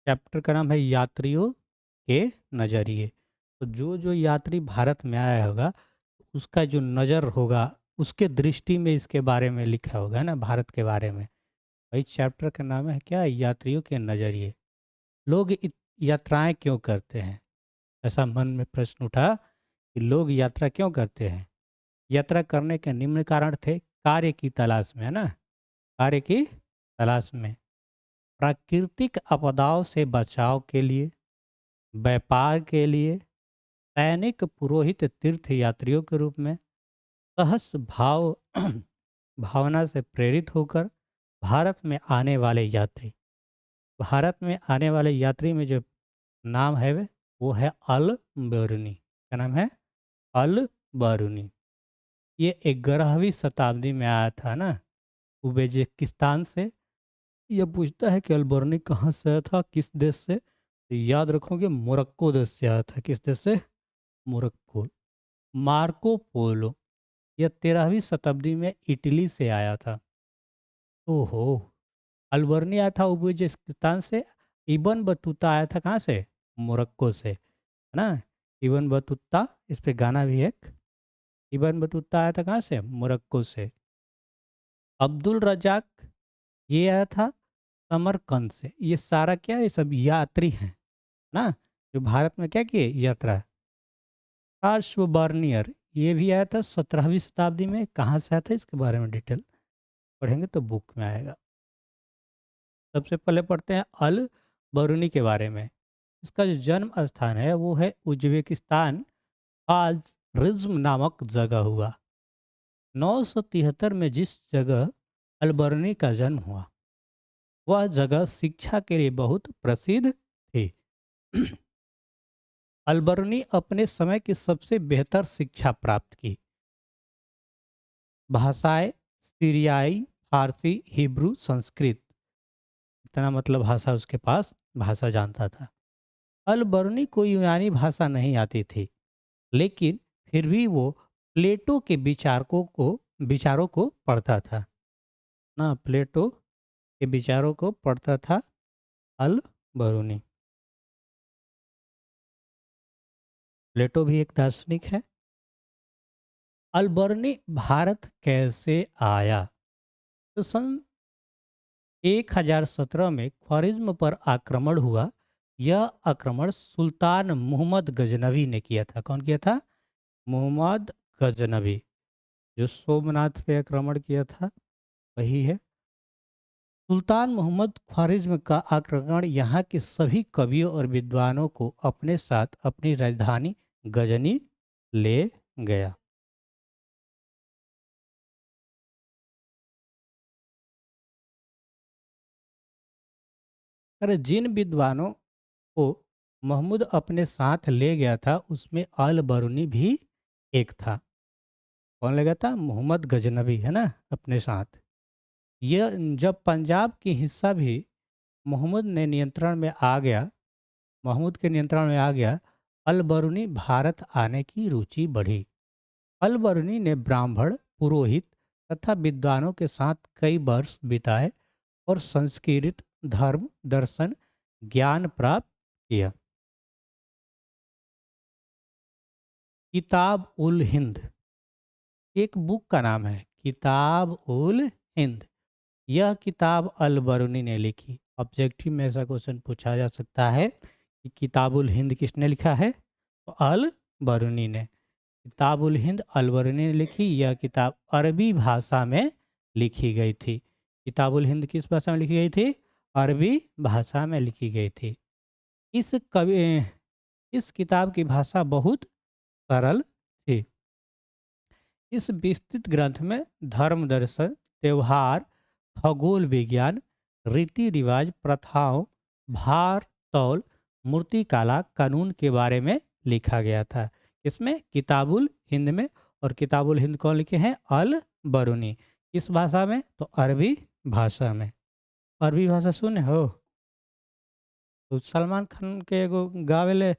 Chapter का नाम है यात्रियों के नज़रिए। तो जो यात्री भारत में आया होगा, उसका जो नज़र होगा, उसके दृष्टि में इसके बारे में लिखा होगा, है ना, भारत के बारे में। वही चैप्टर का नाम है क्या, यात्रियों के नज़रिए। लोग यात्राएं क्यों करते हैं? ऐसा मन में प्रश्न उठा कि लोग यात्रा क्यों करते हैं? यात्रा करने के निम्न कारण थे। कार्य की तलाश में, है ना, कार्य की तलाश में, प्राकृतिक आपदाओं से बचाव के लिए, व्यापार के लिए, सैनिक, पुरोहित, तीर्थ यात्रियों के रूप में, सहस भाव भावना से प्रेरित होकर भारत में आने वाले यात्री। भारत में आने वाले यात्री में जो नाम है वो है अल बरूनी। क्या नाम है? अल बरूनी। ये 11वीं शताब्दी में आया था ना, उज्बेकिस्तान से। ये पूछता है कि अल बरूनी कहाँ से आया था, किस देश से? तो याद रखोगे, मोरक्को देश से आया था। किस देश से? मोरक्को। मार्को पोलो, यह 13वीं शताब्दी में इटली से आया था। ओहो! अल बरूनी आया था उज्बेकिस्तान से। इब्न बतूता आया था कहाँ से? मोरक्को से, है ना? इब्न बतूता, इस पे गाना भी है एक। इब्न बतूता आया था कहाँ से? मोरक्को से। अब्दुल रज़ाक, ये आया था समरकंद से। ये सारा क्या है? ये सब यात्री हैं, ना? जो भारत में क्या किए? यात्रा। कार्लसबर्नियर, ये भी आया था 17वीं शताब्दी में। कहाँ से आया था, इसके बारे में डिटेल पढ़ेंगे तो बुक में आएगा। सबसे पहले पढ़ते हैं अल बरूनी के बारे में। इसका जो जन्म स्थान है वो है उज्बेकिस्तान, आज रिज्म नामक जगह हुआ। 973 में जिस जगह अल बरूनी का जन्म हुआ, वह जगह शिक्षा के लिए बहुत प्रसिद्ध थी। अल बरूनी अपने समय की सबसे बेहतर शिक्षा प्राप्त की। भाषाएं सीरियाई, फारसी, हिब्रू, संस्कृत, इतना मतलब भाषा उसके पास, भाषा जानता था। अल बरूनी को यूनानी भाषा नहीं आती थी, लेकिन फिर भी वो प्लेटो के विचारों को पढ़ता था, ना? प्लेटो के विचारों को पढ़ता था अल बरूनी। प्लेटो भी एक दार्शनिक है। अल बरूनी भारत कैसे आया? तो सन 1017 में ख्वारिज्म पर आक्रमण हुआ। यह आक्रमण सुल्तान मोहम्मद गजनवी ने किया था। कौन किया था? मोहम्मद गजनवी। जो सोमनाथ पे आक्रमण किया था, वही है। सुल्तान मोहम्मद ख्वारिज्म का आक्रमण यहाँ के सभी कवियों और विद्वानों को अपने साथ अपनी राजधानी गजनी ले गया। अरे, जिन विद्वानों को महमूद अपने साथ ले गया था, उसमें अल बरूनी भी एक था। कौन ले गया था? मोहम्मद गजनवी, है ना, अपने साथ। यह जब पंजाब की हिस्सा भी मोहम्मद ने नियंत्रण में आ गया महमूद के नियंत्रण में आ गया, अल बरूनी भारत आने की रुचि बढ़ी। अल बरूनी ने ब्राह्मण, पुरोहित तथा विद्वानों के साथ कई वर्ष बिताए और संस्कृत, धर्म, दर्शन, ज्ञान प्राप्त किया। किताब उल हिंद, एक बुक का नाम है किताब उल हिंद। यह किताब अल बरूनी ने लिखी। ऑब्जेक्टिव में ऐसा क्वेश्चन पूछा जा सकता है कि किताब उल हिंद किसने लिखा है? तो अल बरूनी ने। किताब उल हिंद अल बरूनी ने लिखी। यह किताब अरबी भाषा में लिखी गई थी। किताब उल हिंद किस भाषा में लिखी गई थी? अरबी भाषा में लिखी गई थी। इस कवि इस किताब की भाषा बहुत सरल थी। इस विस्तृत ग्रंथ में धर्म, दर्शन, त्योहार, खगोल विज्ञान, रीति रिवाज, प्रथाओं, भार तौल, मूर्तिकला, कानून के बारे में लिखा गया था। इसमें किताबुल हिंद में। और किताबुल हिंद कौन लिखे हैं? अल बरूनी। किस भाषा में? तो अरबी भाषा में। अरबी भाषा सुने हो? तो सलमान खान के एगो गावेले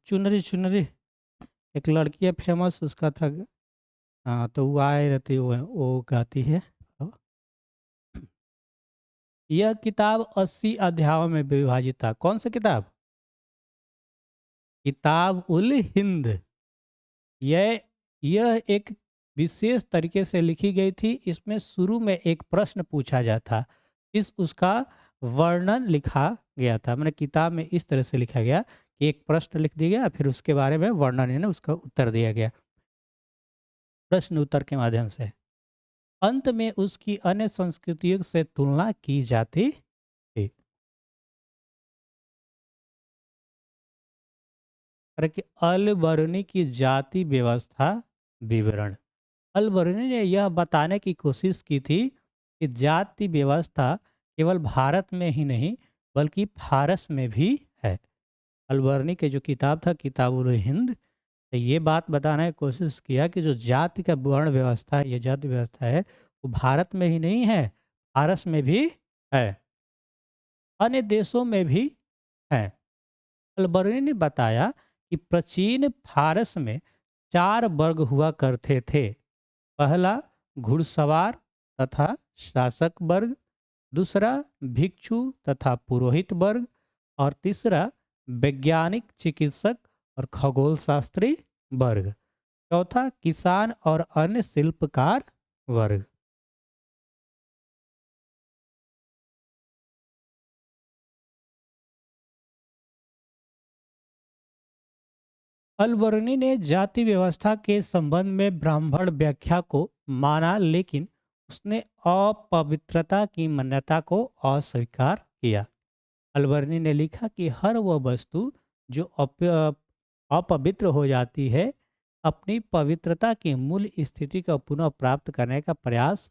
चुनरी चुनरी, एक लड़की है फेमस, उसका था। हाँ, तो वो आए रहती, वो गाती है। यह किताब 80 अध्यायों में विभाजित था। कौन सा किताब? किताब उल हिंद। यह यह एक विशेष तरीके से लिखी गई थी। इसमें शुरू में एक प्रश्न पूछा जाता, इस उसका वर्णन लिखा गया था। मैंने किताब में इस तरह से लिखा गया कि एक प्रश्न लिख दिया गया, फिर उसके बारे में वर्णन यानी उसका उत्तर दिया गया, प्रश्न उत्तर के माध्यम से। अंत में उसकी अन्य संस्कृतियों से तुलना की जाती थी। अरे कि अल बरूनी की जाति व्यवस्था विवरण। अल बरूनी ने यह बताने की कोशिश की थी कि जाति व्यवस्था केवल भारत में ही नहीं बल्कि फारस में भी है। अल बरूनी के जो किताब था किताब उल हिंद, तो ये बात बताने की कोशिश किया कि जो जाति का वर्ण व्यवस्था है, ये जाति व्यवस्था है, वो भारत में ही नहीं है, फारस में भी है, अन्य देशों में भी है। अलबर्नी ने बताया कि प्राचीन फारस में 4 वर्ग हुआ करते थे। पहला घुड़सवार तथा शासक वर्ग, दूसरा भिक्षु तथा पुरोहित वर्ग, और तीसरा वैज्ञानिक, चिकित्सक और खगोल शास्त्री वर्ग, चौथा किसान और अन्य शिल्पकार वर्ग। अलबर्नी ने जाति व्यवस्था के संबंध में ब्राह्मण व्याख्या को माना, लेकिन उसने अपवित्रता की मान्यता को अस्वीकार किया। अलबर्नी ने लिखा कि हर वह वस्तु जो अपवित्र हो जाती है, अपनी पवित्रता की मूल स्थिति को पुनः प्राप्त करने का प्रयास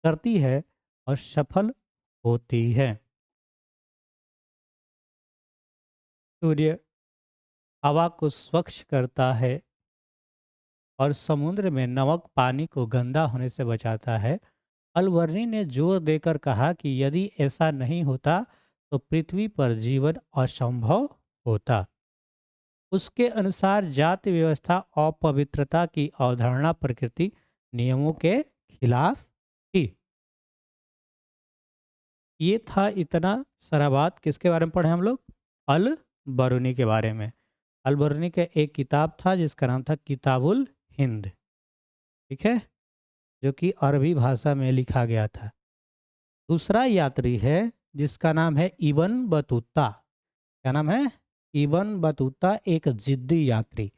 करती है और सफल होती है। सूर्य हवा को स्वच्छ करता है और समुद्र में नमक पानी को गंदा होने से बचाता है। अलवर्नी ने जोर देकर कहा कि यदि ऐसा नहीं होता तो पृथ्वी पर जीवन असंभव होता। उसके अनुसार जाति व्यवस्था अपवित्रता की अवधारणा प्रकृति नियमों के खिलाफ थी। ये था इतना सारा बात किसके बारे में पढ़े हम लोग? अल बरूनी के बारे में। अल बरूनी का एक किताब था जिसका नाम था किताबुल हिंद, ठीक है, जो कि अरबी भाषा में लिखा गया था। दूसरा यात्री है जिसका नाम है इबन बतूता। क्या नाम है? इबन बतूता, एक जिद्दी यात्री।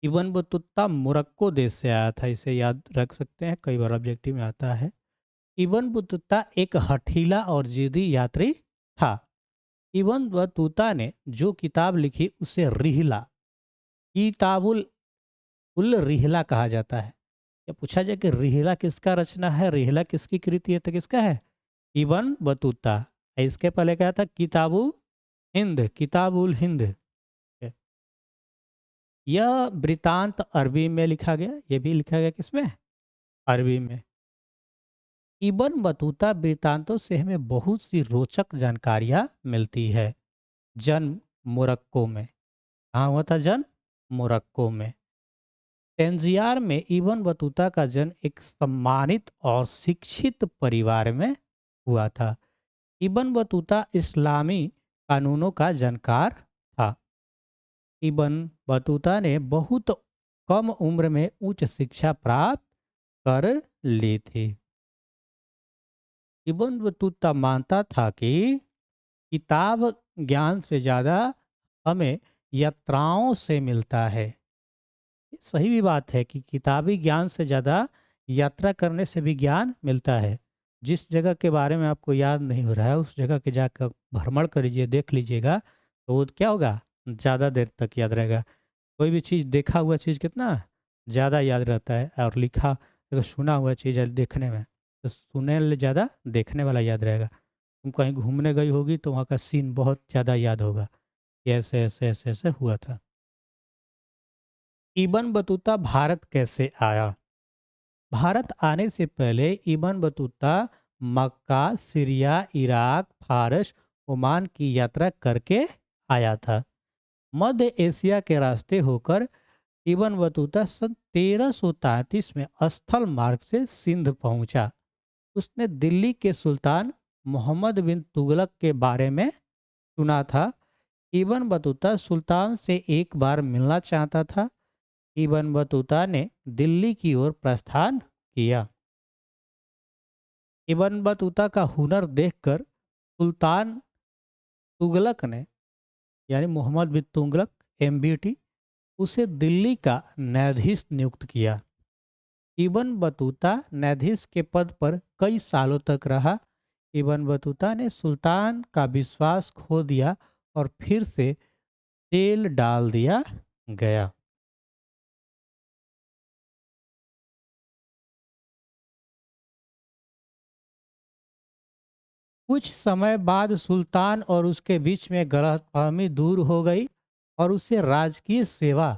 इबन बतूता मोरक्को देश से आया था, इसे याद रख सकते हैं, कई बार ऑब्जेक्टिव में आता है। इबन बतूता एक हठीला और जिद्दी यात्री था। इबन बतूता ने जो किताब लिखी उसे रिहला, किताबुल उल रिहला कहा जाता है। ये पूछा जाए कि रिहला किसका रचना है, रिहला किसकी कृति है, तो किसका है? Ibn Battuta. इसके पहले क्या था? किताबु हिंद, किताबुल हिंद। यह वृतांत अरबी में लिखा गया, ये भी लिखा गया किसमें? अरबी में। इबन बतूता वृतांतों से हमें बहुत सी रोचक जानकारियां मिलती है। जन्म मोरक्को में। कहाँ हुआ था जन्म? मोरक्को में। तंजियार में इबन बतूता का जन्म एक सम्मानित और शिक्षित परिवार में हुआ था। इबन बतूता इस्लामी कानूनों का जानकार था। इबन बतूता ने बहुत कम उम्र में उच्च शिक्षा प्राप्त कर ली थी। इबन बतूता मानता था कि किताब ज्ञान से ज़्यादा हमें यात्राओं से मिलता है। ये सही भी बात है कि किताबी ज्ञान से ज़्यादा यात्रा करने से भी ज्ञान मिलता है। जिस जगह के बारे में आपको याद नहीं हो रहा है, उस जगह के जाकर भ्रमण कर लीजिए, देख लीजिएगा, तो वो क्या होगा? ज़्यादा देर तक याद रहेगा। कोई भी चीज़, देखा हुआ चीज़ कितना ज़्यादा याद रहता है, और लिखा अगर सुना हुआ चीज़ है देखने में, तो सुनने वाले ज़्यादा देखने वाला याद रहेगा। तुम कहीं घूमने गई होगी तो वहाँ का सीन बहुत ज़्यादा याद होगा कि ऐसे ऐसे ऐसे ऐसे हुआ था। इबन बतूता भारत कैसे आया? भारत आने से पहले इबन बतूता मक्का, सीरिया, इराक, फारस, ओमान की यात्रा करके आया था। मध्य एशिया के रास्ते होकर इबन बतूता सन 1333 में स्थल मार्ग से सिंध पहुंचा। उसने दिल्ली के सुल्तान मोहम्मद बिन तुगलक के बारे में सुना था। इब्न बतूता सुल्तान से एक बार मिलना चाहता था। इब्न बतूता ने दिल्ली की ओर प्रस्थान किया। इब्न बतूता का हुनर देखकर सुल्तान तुगलक ने, यानी मोहम्मद बिन तुगलक MBT, उसे दिल्ली का न्यायाधीश नियुक्त किया। इब्न बतूता न्यायाधीश के पद पर कई सालों तक रहा। इब्न बतूता ने सुल्तान का विश्वास खो दिया और फिर से जेल डाल दिया गया। कुछ समय बाद सुल्तान और उसके बीच में गलतफहमी दूर हो गई और उसे राजकीय सेवा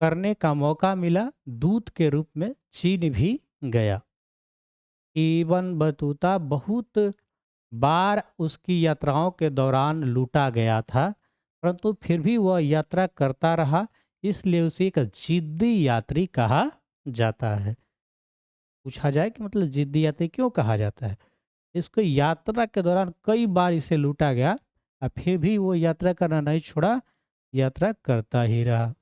करने का मौका मिला। दूत के रूप में चीन भी गया। इब्न बतूता बहुत बार उसकी यात्राओं के दौरान लूटा गया था, परंतु फिर भी वह यात्रा करता रहा, इसलिए उसे एक जिद्दी यात्री कहा जाता है। पूछा जाए कि मतलब जिद्दी यात्री क्यों कहा जाता है? इसको यात्रा के दौरान कई बार इसे लूटा गया और फिर भी वो यात्रा करना नहीं छोड़ा, यात्रा करता ही रहा।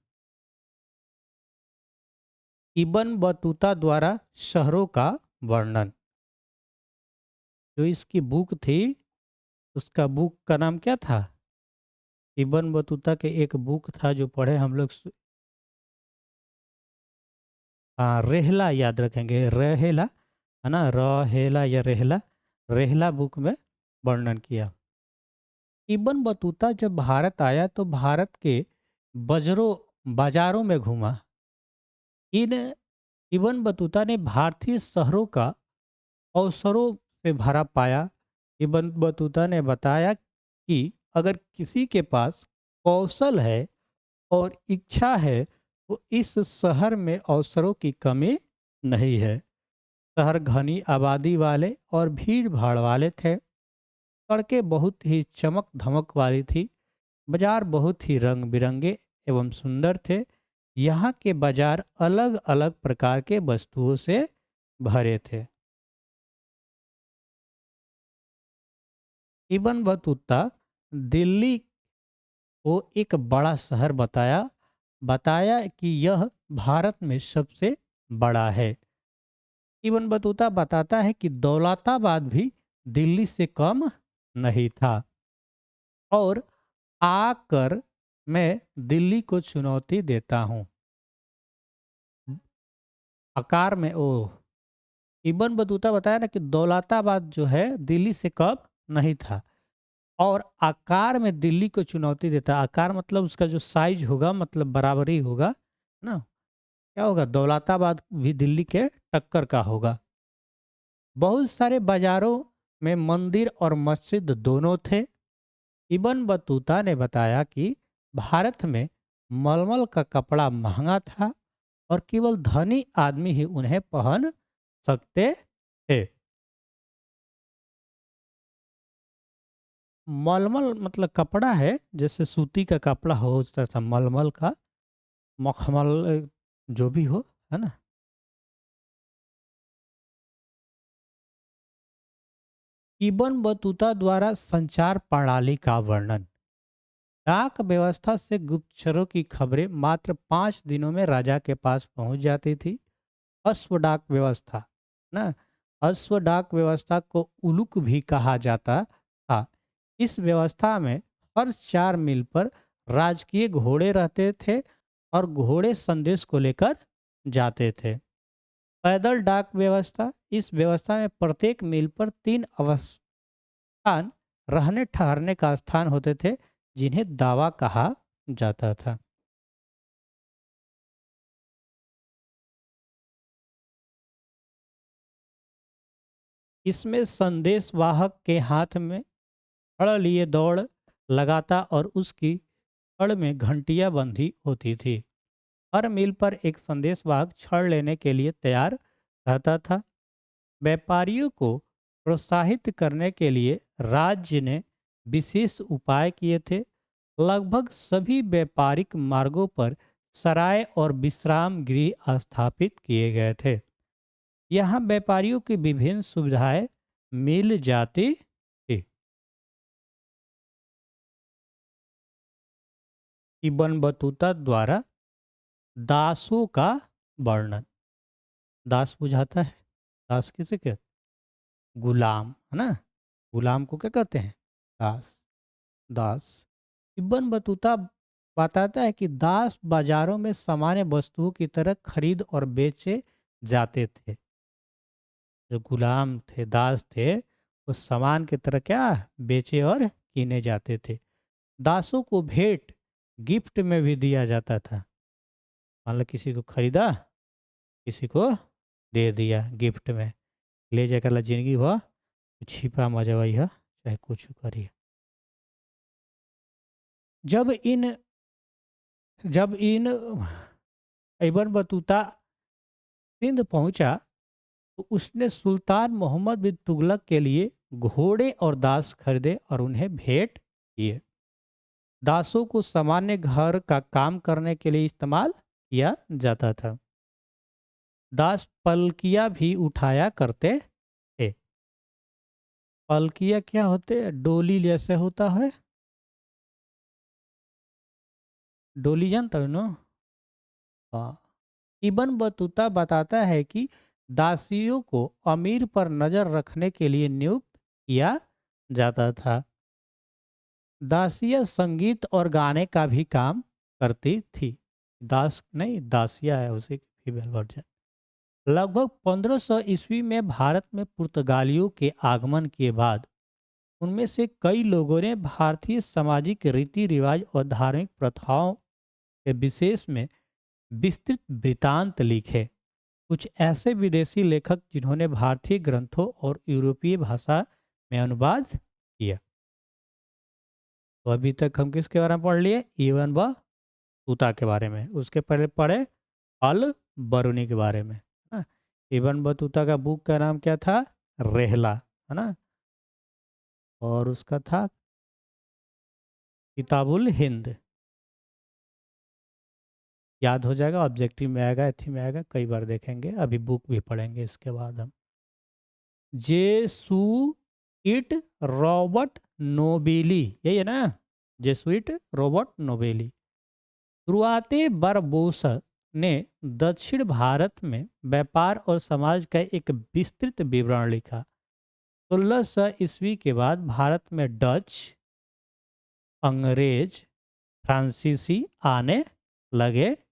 इब्न बतूता द्वारा शहरों का वर्णन, जो इसकी बुक थी, उसका बुक का नाम क्या था? इब्न बतूता के एक बुक था जो पढ़े हम लोग, हाँ, रेहला याद रखेंगे, रहेला है ना, रहेला या रेहला, रेहला बुक में वर्णन किया। इब्न बतूता जब भारत आया तो भारत के बजरों बाजारों में घूमा। इन इब्न बतूता ने भारतीय शहरों का अवसरों से भरा पाया। इब्न बतूता ने बताया कि अगर किसी के पास कौशल है और इच्छा है तो इस शहर में अवसरों की कमी नहीं है। शहर घनी आबादी वाले और भीड़ भाड़ वाले थे। सड़कें बहुत ही चमक धमक वाली थी। बाजार बहुत ही रंग बिरंगे एवं सुंदर थे। यहाँ के बाजार अलग अलग प्रकार के वस्तुओं से भरे थे। इब्न बतूता दिल्ली को एक बड़ा शहर बताया बताया कि यह भारत में सबसे बड़ा है। इब्न बतूता बताता है कि दौलताबाद भी दिल्ली से कम नहीं था और आकर मैं दिल्ली को चुनौती देता हूँ। आकार में ओ इब्न बतूता बताया ना कि दौलताबाद जो है दिल्ली से कम नहीं था और आकार में दिल्ली को चुनौती देता है। आकार मतलब उसका जो साइज होगा, मतलब बराबरी होगा ना, क्या होगा, दौलताबाद भी दिल्ली के टक्कर का होगा। बहुत सारे बाजारों में मंदिर और मस्जिद दोनों थे। इब्न बतूता ने बताया कि भारत में मलमल का कपड़ा महंगा था और केवल धनी आदमी ही उन्हें पहन सकते थे। मलमल मतलब कपड़ा है, जैसे सूती का कपड़ा हो उस तरह से मलमल का, मखमल जो भी हो, है ना। इब्न बतूता द्वारा संचार प्रणाली का वर्णन, डाक व्यवस्था से गुप्तचरों की खबरें मात्र 5 दिनों में राजा के पास पहुंच जाती थी। अश्व डाक व्यवस्था ना, अश्व डाक व्यवस्था को उलुक भी कहा जाता था। इस व्यवस्था में हर 4 मील पर राजकीय घोड़े रहते थे और घोड़े संदेश को लेकर जाते थे। पैदल डाक व्यवस्था, इस व्यवस्था में प्रत्येक मील पर 3 रहने ठहरने का स्थान होते थे जिन्हें दावा कहा जाता था। इसमें संदेश वाहक के हाथ में छड़ लिए दौड़ लगाता और उसकी छड़ में घंटियां बंधी होती थी। हर मील पर एक संदेश वाहक छड़ लेने के लिए तैयार रहता था। व्यापारियों को प्रोत्साहित करने के लिए राज्य ने विशेष उपाय किए थे। लगभग सभी व्यापारिक मार्गों पर सराय और विश्राम गृह स्थापित किए गए थे। यहाँ व्यापारियों की विभिन्न सुविधाएं मिल जाती थी। इब्न बतूता द्वारा दासों का वर्णन। दास बुझाता है, दास किसे कहते? गुलाम, है ना? गुलाम को क्या कहते हैं? दास। दास। इब्न बतूता बताता है कि दास बाजारों में सामान्य वस्तुओं की तरह खरीद और बेचे जाते थे। जो गुलाम थे, दास थे, वो सामान की तरह क्या बेचे और कीने जाते थे। दासों को भेंट, गिफ्ट में भी दिया जाता था। मान लो किसी को खरीदा, किसी को दे दिया गिफ्ट में, ले जाकर जिंदगी भर छिपा मजवई है, चाहे कुछ करिए। जब इन जब इन इब्न बतूता सिंध पहुंचा तो उसने सुल्तान मोहम्मद बिन तुगलक के लिए घोड़े और दास खरीदे और उन्हें भेंट किए। दासों को सामान्य घर का काम करने के लिए इस्तेमाल किया जाता था। दास पलकिया भी उठाया करते थे। पलकिया क्या होते हैं? डोली जैसे होता है, डोली जानते हो ना? हाँ। इब्न बतूता बताता है कि दासियों को अमीर पर नजर रखने के लिए नियुक्त किया जाता था। दासियां संगीत और गाने का भी काम करती थी। दास नहीं, दासिया है, उसी की फीमेल वर्जन। लगभग 1500 ईस्वी में भारत में पुर्तगालियों के आगमन के बाद उनमें से कई लोगों ने भारतीय सामाजिक रीति रिवाज और धार्मिक प्रथाओं के विशेष में विस्तृत वृत्तांत लिखे। कुछ ऐसे विदेशी लेखक जिन्होंने भारतीय ग्रंथों और यूरोपीय भाषा में अनुवाद किया। तो अभी तक हम किसके बारे में पढ़ लिए? इब्न बतूता के बारे में। उसके पहले पढ़े अल बरूनी के बारे में। हाँ? इब्न बतूता का बुक का नाम क्या था? रेहला, है ना? और उसका था किताबुल हिंद। याद हो जाएगा, ऑब्जेक्टिव में आएगा, एथी में आएगा, कई बार देखेंगे। अभी बुक भी पढ़ेंगे इसके बाद हम। जेसुइट रॉबर्ट नोबेली, यही है ना? Jesuit Robert Nobili. शुरुआती बरबोसा ने दक्षिण भारत में व्यापार और समाज का एक विस्तृत विवरण लिखा। 1600 ईस्वी के बाद भारत में डच, अंग्रेज, फ्रांसीसी आने लगे थे।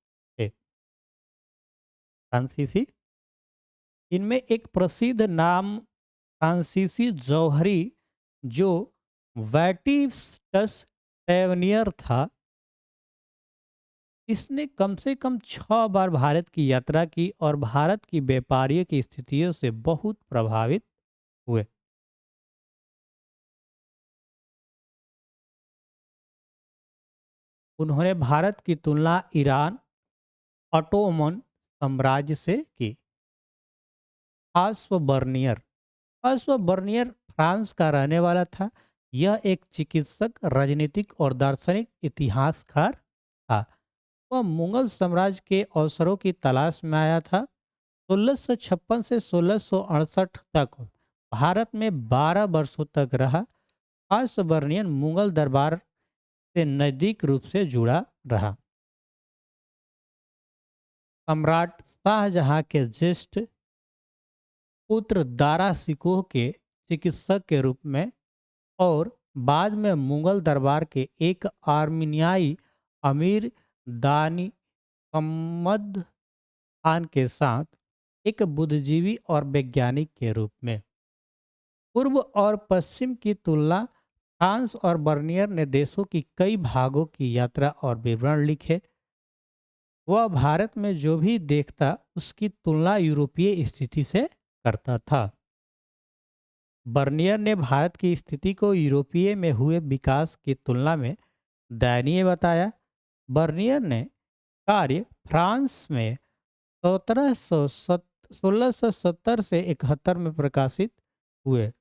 फ्रांसीसी, इनमें एक प्रसिद्ध नाम फ्रांसीसी जौहरी, जो वैटिस्टस टेवनियर था। इसने कम से कम 6 बार भारत की यात्रा की और भारत की व्यापारियों की स्थितियों से बहुत प्रभावित हुए। उन्होंने भारत की तुलना ईरान, ऑटोमन साम्राज्य से की। बर्नियर, बर्नियर फ्रांस का रहने वाला था। यह एक चिकित्सक, राजनीतिक और दार्शनिक इतिहासकार था। वह मुगल साम्राज्य के अवसरों की तलाश में आया था। 1656 से 1668 तक भारत में 12 वर्षों तक रहा। बर्नियर मुगल दरबार से नजदीक रूप से जुड़ा रहा। सम्राट शाहजहां के ज्येष्ठ पुत्र दारा सिकोह के चिकित्सक के रूप में और बाद में मुगल दरबार के एक आर्मीनियाई अमीर दानी कम्मद खान के साथ एक बुद्धिजीवी और वैज्ञानिक के रूप में। पूर्व और पश्चिम की तुलना। फ्रांस और बर्नियर ने देशों की कई भागों की यात्रा और विवरण लिखे। वह भारत में जो भी देखता उसकी तुलना यूरोपीय स्थिति से करता था। बर्नियर ने भारत की स्थिति को यूरोपीय में हुए विकास की तुलना में दयनीय बताया। बर्नियर ने कार्य फ्रांस में 1670 से 71 में प्रकाशित हुए।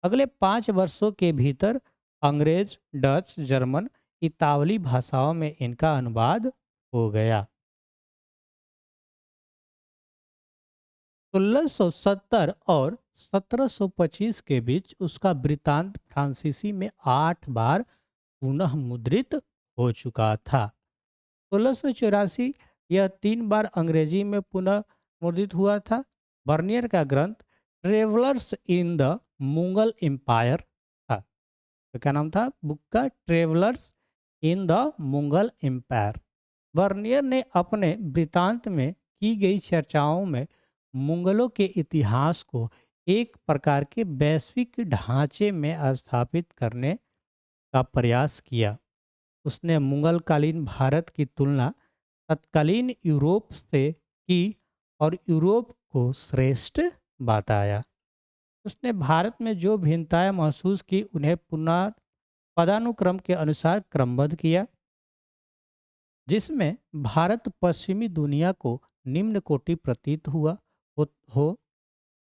अगले 5 वर्षों के भीतर अंग्रेज, डच, जर्मन, इतावली भाषाओं में इनका अनुवाद हो गया। 1670 और 1725 के बीच उसका वृत्तांत फ्रांसीसी में 8 बार पुनः मुद्रित हो चुका था। 1684 यह 3 बार अंग्रेजी में पुनः मुद्रित हुआ था। बर्नियर का ग्रंथ travellers in the Mughal empire था। तो क्या नाम था बुक का? Travellers in the Mughal empire. Bernier ने अपने वृत्तांत में की गई चर्चाओं में मुगलों के इतिहास को एक प्रकार के वैश्विक ढांचे में स्थापित करने का प्रयास किया। उसने मुगलकालीन भारत की तुलना तत्कालीन यूरोप से की और यूरोप को श्रेष्ठ बताया। उसने भारत में जो भिन्नताएं महसूस की उन्हें पुनः पदानुक्रम के अनुसार क्रमबद्ध किया, जिसमें भारत पश्चिमी दुनिया को निम्न कोटि प्रतीत हुआ हो।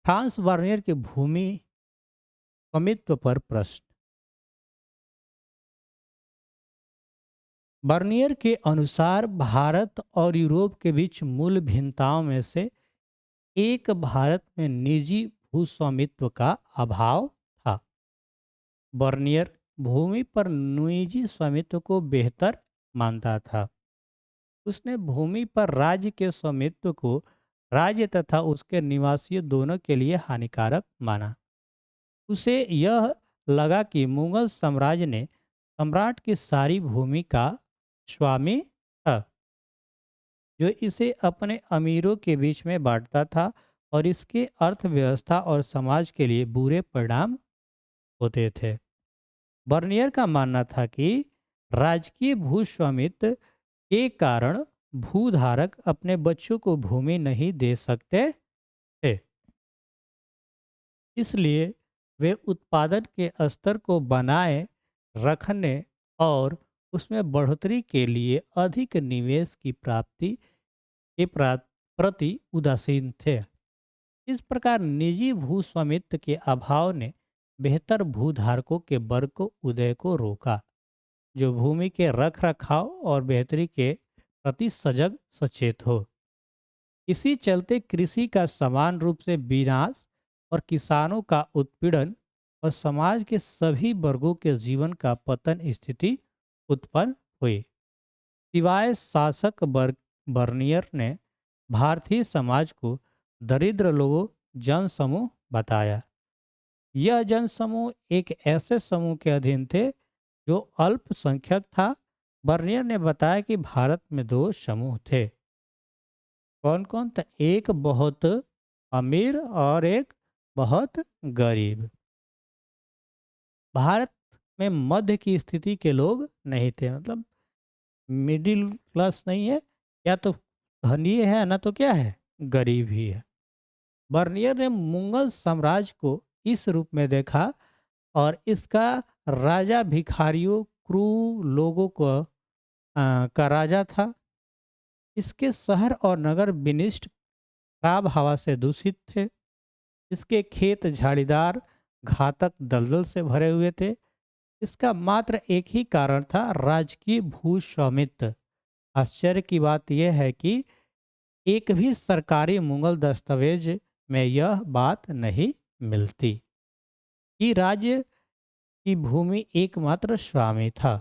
फ्रांस बर्नियर की भूमि स्वामित्व पर प्रश्न। बर्नियर के अनुसार भारत और यूरोप के बीच मूल भिन्नताओं में से एक भारत में निजी भूस्वामित्व का अभाव था। बर्नियर भूमि पर निजी स्वामित्व को बेहतर मानता था। उसने भूमि पर राज्य के स्वामित्व को राज्य तथा उसके निवासियों दोनों के लिए हानिकारक माना। उसे यह लगा कि मुगल साम्राज्य ने सम्राट की सारी भूमि का स्वामी था, जो इसे अपने अमीरों के बीच में बांटता था और इसके अर्थव्यवस्था और समाज के लिए बुरे परिणाम होते थे। बर्नियर का मानना था कि राजकीय भूस्वामित्व के कारण भूधारक अपने बच्चों को भूमि नहीं दे सकते थे, इसलिए वे उत्पादन के स्तर को बनाए रखने और उसमें बढ़ोतरी के लिए अधिक निवेश की प्राप्ति के प्रति उदासीन थे। इस प्रकार निजी भूस्वामित्व के अभाव ने बेहतर भूधारकों के वर्ग को उदय को रोका, जो भूमि के रख रखाव और बेहतरी के प्रति सजग सचेत हो। इसी चलते कृषि का समान रूप से विनाश और किसानों का उत्पीड़न और समाज के सभी वर्गों के जीवन का पतन स्थिति उत्पन्न हुई। सिवाय शासक वर्ग, बर्नियर ने भारतीय समाज को दरिद्र लोगों जनसमूह बताया। यह जनसमूह एक ऐसे समूह के अधीन थे जो अल्पसंख्यक था। बर्नियर ने बताया कि भारत में 2 समूह थे। कौन कौन? था एक बहुत अमीर और एक बहुत गरीब। भारत में मध्य की स्थिति के लोग नहीं थे, मतलब मिडिल क्लास नहीं है, या तो धनी है ना तो क्या है, गरीब ही है। बर्नियर ने मुगल साम्राज्य को इस रूप में देखा और इसका राजा भिखारियों क्रूर लोगों का राजा था। इसके शहर और नगर विनिष्ट खराब हवा से दूषित थे। इसके खेत झाड़ीदार घातक दलदल से भरे हुए थे। इसका मात्र एक ही कारण था, राजकीय भूस्वामित्व। आश्चर्य की बात यह है कि एक भी सरकारी मुगल दस्तावेज में यह बात नहीं मिलती कि राज्य की भूमि एकमात्र स्वामी था।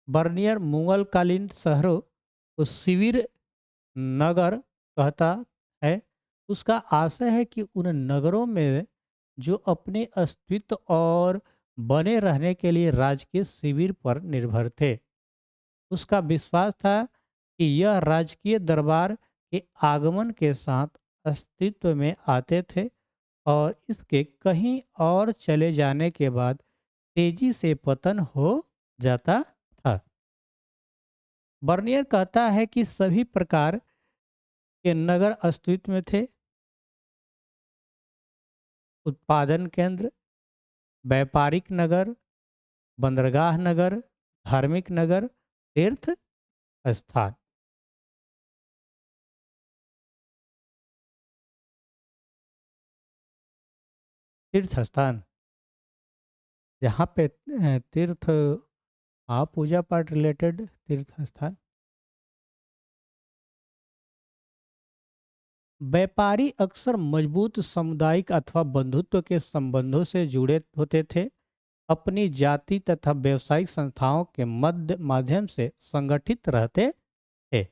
बर्नियर मुगलकालीन शहरों को शिविर नगर कहता है। उसका आशय है कि उन नगरों में जो अपने अस्तित्व और बने रहने के लिए राजकीय शिविर पर निर्भर थे। उसका विश्वास था कि यह राजकीय दरबार के आगमन के साथ अस्तित्व में आते थे और इसके कहीं और चले जाने के बाद तेजी से पतन हो जाता था। बर्नियर कहता है कि सभी प्रकार के नगर अस्तित्व में थे: उत्पादन केंद्र, व्यापारिक नगर, बंदरगाह नगर, धार्मिक नगर, तीर्थ स्थान। तीर्थ स्थान जहाँ पे तीर्थ, हाँ, पूजा पाठ रिलेटेड तीर्थ स्थान। व्यापारी अक्सर मजबूत सामुदायिक अथवा बंधुत्व के संबंधों से जुड़े होते थे। अपनी जाति तथा व्यवसायिक संस्थाओं के माध्यम से संगठित रहते थे।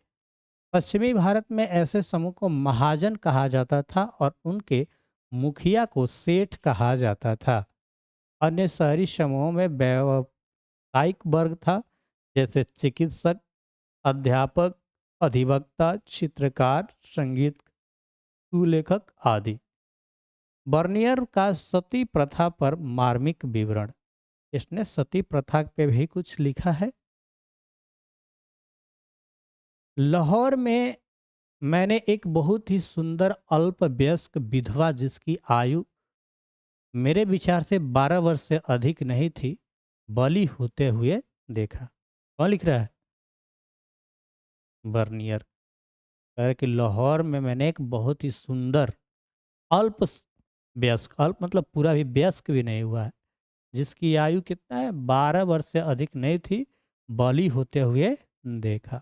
पश्चिमी भारत में ऐसे समूह को महाजन कहा जाता था और उनके मुखिया को सेठ कहा जाता था। अन्य शहरी समूहों में व्यावसायिक वर्ग था, जैसे चिकित्सक, अध्यापक, अधिवक्ता, चित्रकार, संगीत लेखक आदि। बर्नियर का सती प्रथा पर मार्मिक विवरण। इसने सती प्रथा पे भी कुछ लिखा है। लाहौर में मैंने एक बहुत ही सुंदर अल्पवयस्क विधवा, जिसकी आयु मेरे विचार से 12 वर्ष से अधिक नहीं थी, बली होते हुए देखा। कौन लिख रहा है? बर्नियर। कह रहे कि लाहौर में मैंने एक बहुत ही सुंदर अल्प वयस्क, अल्प मतलब पूरा भी वयस्क भी नहीं हुआ है, जिसकी आयु कितना है, 12 वर्ष से अधिक नहीं थी, बली होते हुए देखा।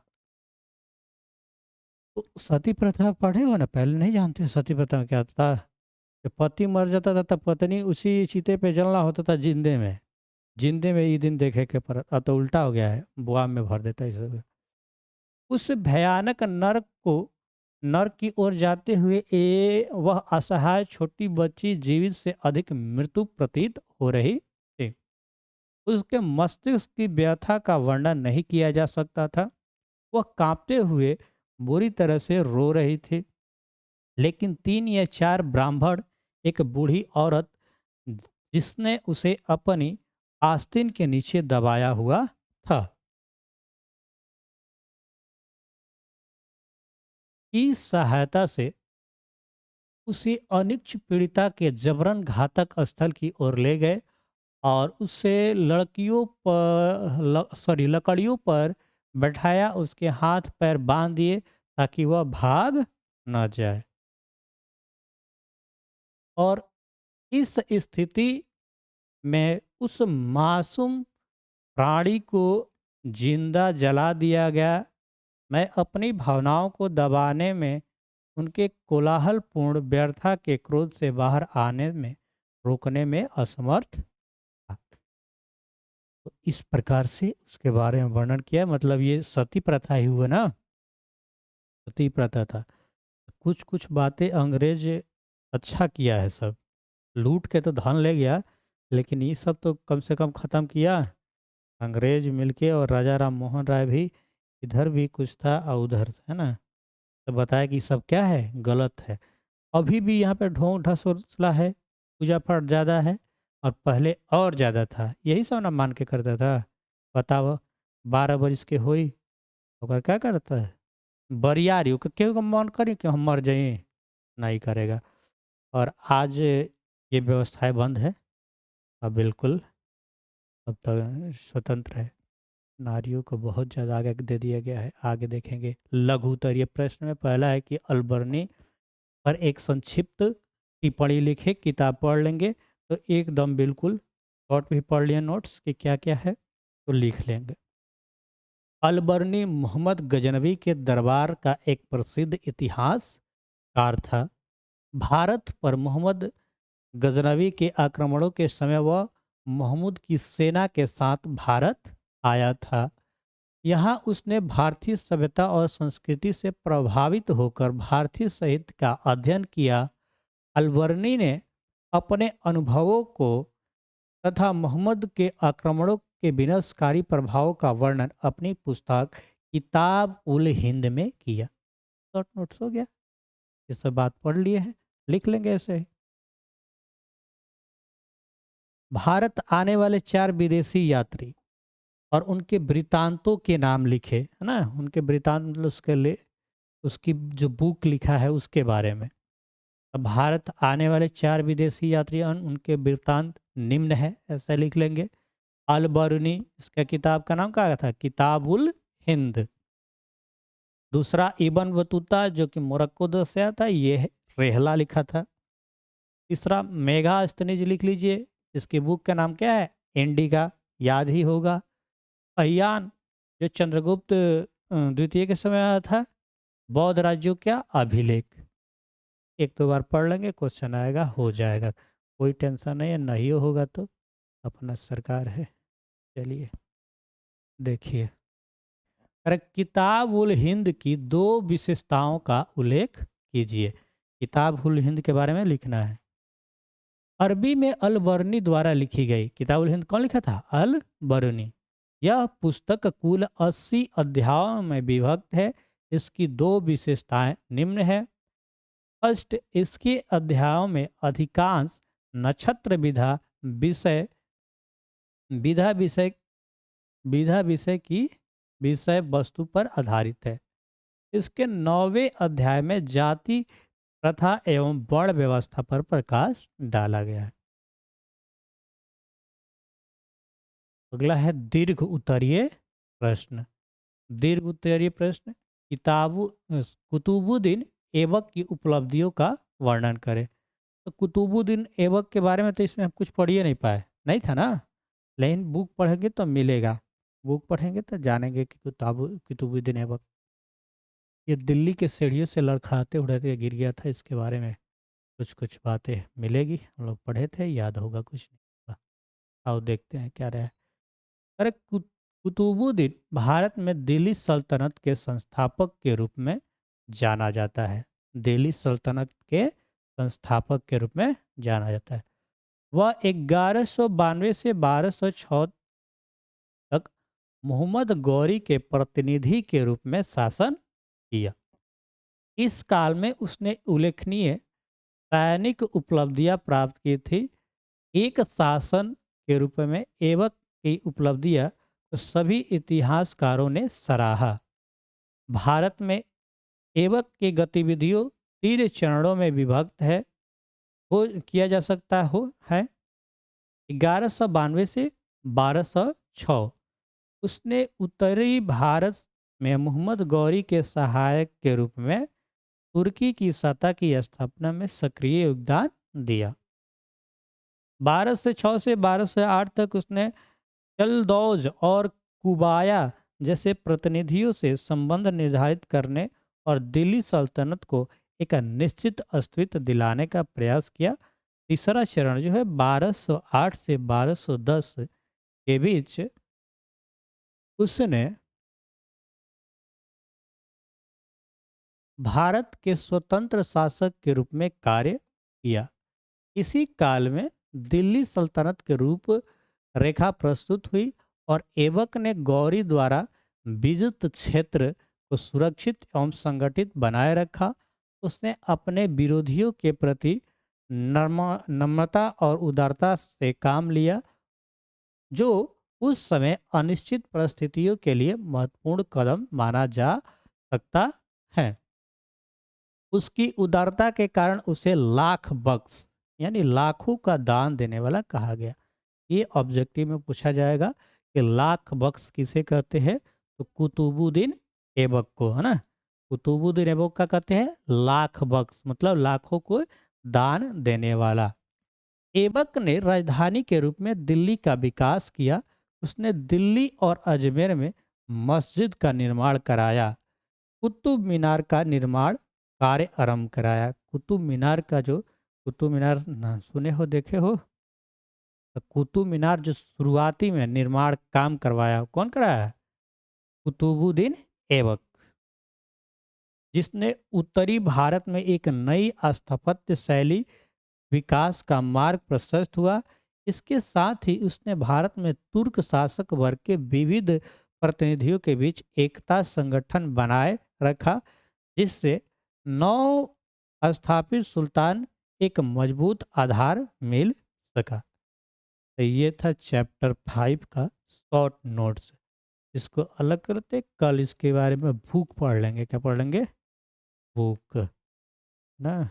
तो सती प्रथा पढ़े हो ना, पहले नहीं जानते सती प्रथा में क्या था? कि पति मर जाता था तब पत्नी उसी चीते पे जलना होता था, जिंदे में। जिंदे में ये दिन देखे के पर अब तो उल्टा हो गया है, बुआम में भर देता है इस सब। उस भयानक नरक को, नरक की ओर जाते हुए वह असहाय छोटी बच्ची जीवित से अधिक मृत्यु प्रतीत हो रही थी। उसके मस्तिष्क की व्यथा का वर्णन नहीं किया जा सकता था। वह कांपते हुए बुरी तरह से रो रही थी, लेकिन 3 या 4 ब्राह्मण, एक बूढ़ी औरत, जिसने उसे अपनी आस्तीन के नीचे दबाया हुआ था, की सहायता से उसे अनिच्छ पीड़िता के जबरन घातक स्थल की ओर ले गए और उसे लकड़ियों पर बैठाया, उसके हाथ पैर बांध दिए ताकि वह भाग न जाए। और इस स्थिति में उस मासूम प्राणी को जिंदा जला दिया गया। मैं अपनी भावनाओं को दबाने में, उनके कोलाहलपूर्ण व्यर्था के क्रोध से बाहर आने में रोकने में असमर्थ था। तो इस प्रकार से उसके बारे में वर्णन किया। मतलब ये सती प्रथा ही हुआ ना, सती प्रथा था। कुछ कुछ बातें अंग्रेज अच्छा किया है, सब लूट के तो धन ले गया, लेकिन ये सब तो कम से कम ख़त्म किया अंग्रेज मिलके। और राजा राम मोहन राय भी, इधर भी कुछ था और उधर, है ना, तो बताया कि सब क्या है, गलत है। अभी भी यहाँ पे ढोंग ढसोसला है, पूजा पाठ ज़्यादा है, और पहले और ज़्यादा था। यही सब ना मान के करता था। बताओ, 12 बरिस के होई ओकर क्या करता है, बरियारी ओकर केहू का मन करी कि हम मर जाइए, नहीं करेगा। और आज ये व्यवस्थाएं बंद है। अब बिल्कुल, अब तो स्वतंत्र है। नारियों को बहुत ज़्यादा आगे दे दिया गया है। आगे देखेंगे लघु उत्तरीय प्रश्न में पहला है कि अल्बर्नी पर एक संक्षिप्त टिप्पणी लिखे। किताब पढ़ लेंगे तो एकदम बिल्कुल शॉर्ट भी पढ़ लिए नोट्स कि क्या क्या है तो लिख लेंगे। अलबर्नी मोहम्मद गजनवी के दरबार का एक प्रसिद्ध इतिहासकार था। भारत पर मोहम्मद गजनवी के आक्रमणों के समय वह महमूद की सेना के साथ भारत आया था। यहाँ उसने भारतीय सभ्यता और संस्कृति से प्रभावित होकर भारतीय साहित्य का अध्ययन किया। अलबर्नी ने अपने अनुभवों को तथा मोहम्मद के आक्रमणों के विनाशकारी प्रभाव का वर्णन अपनी पुस्तक किताब उल हिंद में किया। शॉर्ट नोट्स हो गया, ये सब बात पढ़ लिए हैं, लिख लेंगे ऐसे ही। भारत आने वाले 4 विदेशी यात्री और उनके वृतांतों के नाम लिखे, है ना, उनके वृतांत मतलब उसके लिए उसकी जो बुक लिखा है उसके बारे में। अब भारत आने वाले 4 विदेशी यात्री और उनके वृतांत निम्न है, ऐसा लिख लेंगे। अल बरूनी, इसका किताब का नाम क्या था, किताबुल हिंद। दूसरा इबन बतूता, जो कि मोरक्को देश से आया था, ये रेहला लिखा था। तीसरा मेगास्थनीज लिख लीजिए, इसकी बुक का नाम क्या है, इंडिका, याद ही होगा। अहियान, जो चंद्रगुप्त द्वितीय के समय आया था। बौद्ध राज्यों क्या, अभिलेख। एक दो बार पढ़ लेंगे, क्वेश्चन आएगा, हो जाएगा, कोई टेंशन नहीं है। नहीं होगा तो अपना सरकार है। चलिए देखिए, अरे किताब उल हिंद की दो विशेषताओं का उल्लेख कीजिए। किताब उल हिंद के बारे में लिखना है। अरबी में अल बरनी द्वारा लिखी गई। किताब उल हिंद कौन लिखा था? अल बरनी। यह पुस्तक कुल 80 अध्यायों में विभक्त है। इसकी दो विशेषताएं निम्न है। फर्स्ट, इसके अध्यायों में अधिकांश नक्षत्र विषय विधा विषय विधा विषय की विषय वस्तु पर आधारित है। इसके 9वें अध्याय में जाति प्रथा एवं वर्ण व्यवस्था पर प्रकाश डाला गया है। अगला है दीर्घ उत्तरीय प्रश्न। दीर्घ उत्तरीय प्रश्न, कुतुबुद्दीन ऐबक की उपलब्धियों का वर्णन करें। तो कुतुबुद्दीन ऐबक के बारे में तो इसमें हम कुछ पढ़ ही नहीं पाए, नहीं था ना, लेकिन बुक पढ़ेंगे तो मिलेगा। बुक पढ़ेंगे तो जानेंगे कि कुतुबुद्दीन ऐबक ये दिल्ली के सीढ़ियों से लड़खड़ाते उड़ाते गिर गया था। इसके बारे में कुछ कुछ बातें मिलेगी, हम लोग पढ़े थे, याद होगा, कुछ नहीं होगा। आओ देखते हैं क्या रहा है। अरे कुतुबुद्दीन भारत में दिल्ली सल्तनत के संस्थापक के रूप में जाना जाता है। दिल्ली सल्तनत के संस्थापक के रूप में जाना जाता है। वह 1192 से 1206 तक मोहम्मद गौरी के प्रतिनिधि के रूप में शासन किया। इस काल में उसने उल्लेखनीय सैनिक उपलब्धियां प्राप्त की थी। एक शासन के रूप में ऐबक की उपलब्धियां तो सभी इतिहासकारों ने सराहा। भारत में ऐबक की गतिविधियों 3 चरणों में विभक्त है, हो किया जा सकता हो है। 1192 से 1206 उसने उत्तरी भारत में मोहम्मद गौरी के सहायक के रूप में तुर्की की सत्ता की स्थापना में सक्रिय योगदान दिया। 1206 से 1208 तक उसने चलदौज और कुबाया जैसे प्रतिनिधियों से संबंध निर्धारित करने और दिल्ली सल्तनत को एक निश्चित अस्तित्व दिलाने का प्रयास किया। तीसरा चरण जो है 1208 से 1210 के बीच उसने भारत के स्वतंत्र शासक के रूप में कार्य किया। इसी काल में दिल्ली सल्तनत के रूप रेखा प्रस्तुत हुई और ऐबक ने गौरी द्वारा विजित क्षेत्र को सुरक्षित एवं संगठित बनाए रखा। उसने अपने विरोधियों के प्रति नम्रता और उदारता से काम लिया, जो उस समय अनिश्चित परिस्थितियों के लिए महत्वपूर्ण कदम माना जा सकता है। उसकी उदारता के कारण उसे लाख बख्श यानी लाखों का दान देने वाला कहा गया। ये ऑब्जेक्टिव में पूछा जाएगा कि लाख बख्श किसे कहते हैं, तो कुतुबुद्दीन ऐबक को, है ना। कुतुबुद्दीन ऐबक का कहते हैं लाख बख्श, मतलब लाखों को दान देने वाला। ऐबक ने राजधानी के रूप में दिल्ली का विकास किया। उसने दिल्ली और अजमेर में मस्जिद का निर्माण कराया। कुतुब मीनार का निर्माण कार्य आरंभ कराया। कुतुब मीनार का जो कुतुब मीनार सुने हो, देखे हो, तो कुतुब मीनार जो शुरुआती में निर्माण काम करवाया, कौन कराया? कुतुबुद्दीन ऐबक, जिसने उत्तरी भारत में एक नई स्थापत्य शैली विकास का मार्ग प्रशस्त हुआ। इसके साथ ही उसने भारत में तुर्क शासक वर्ग के विविध प्रतिनिधियों के बीच एकता संगठन बनाए रखा, जिससे नौ स्थापित सुल्तान एक मजबूत आधार मिल सका। तो ये था चैप्टर 5 का शॉर्ट नोट्स। इसको अलग करते, कल इसके बारे में बुक पढ़ लेंगे। क्या पढ़ लेंगे? बुक ना।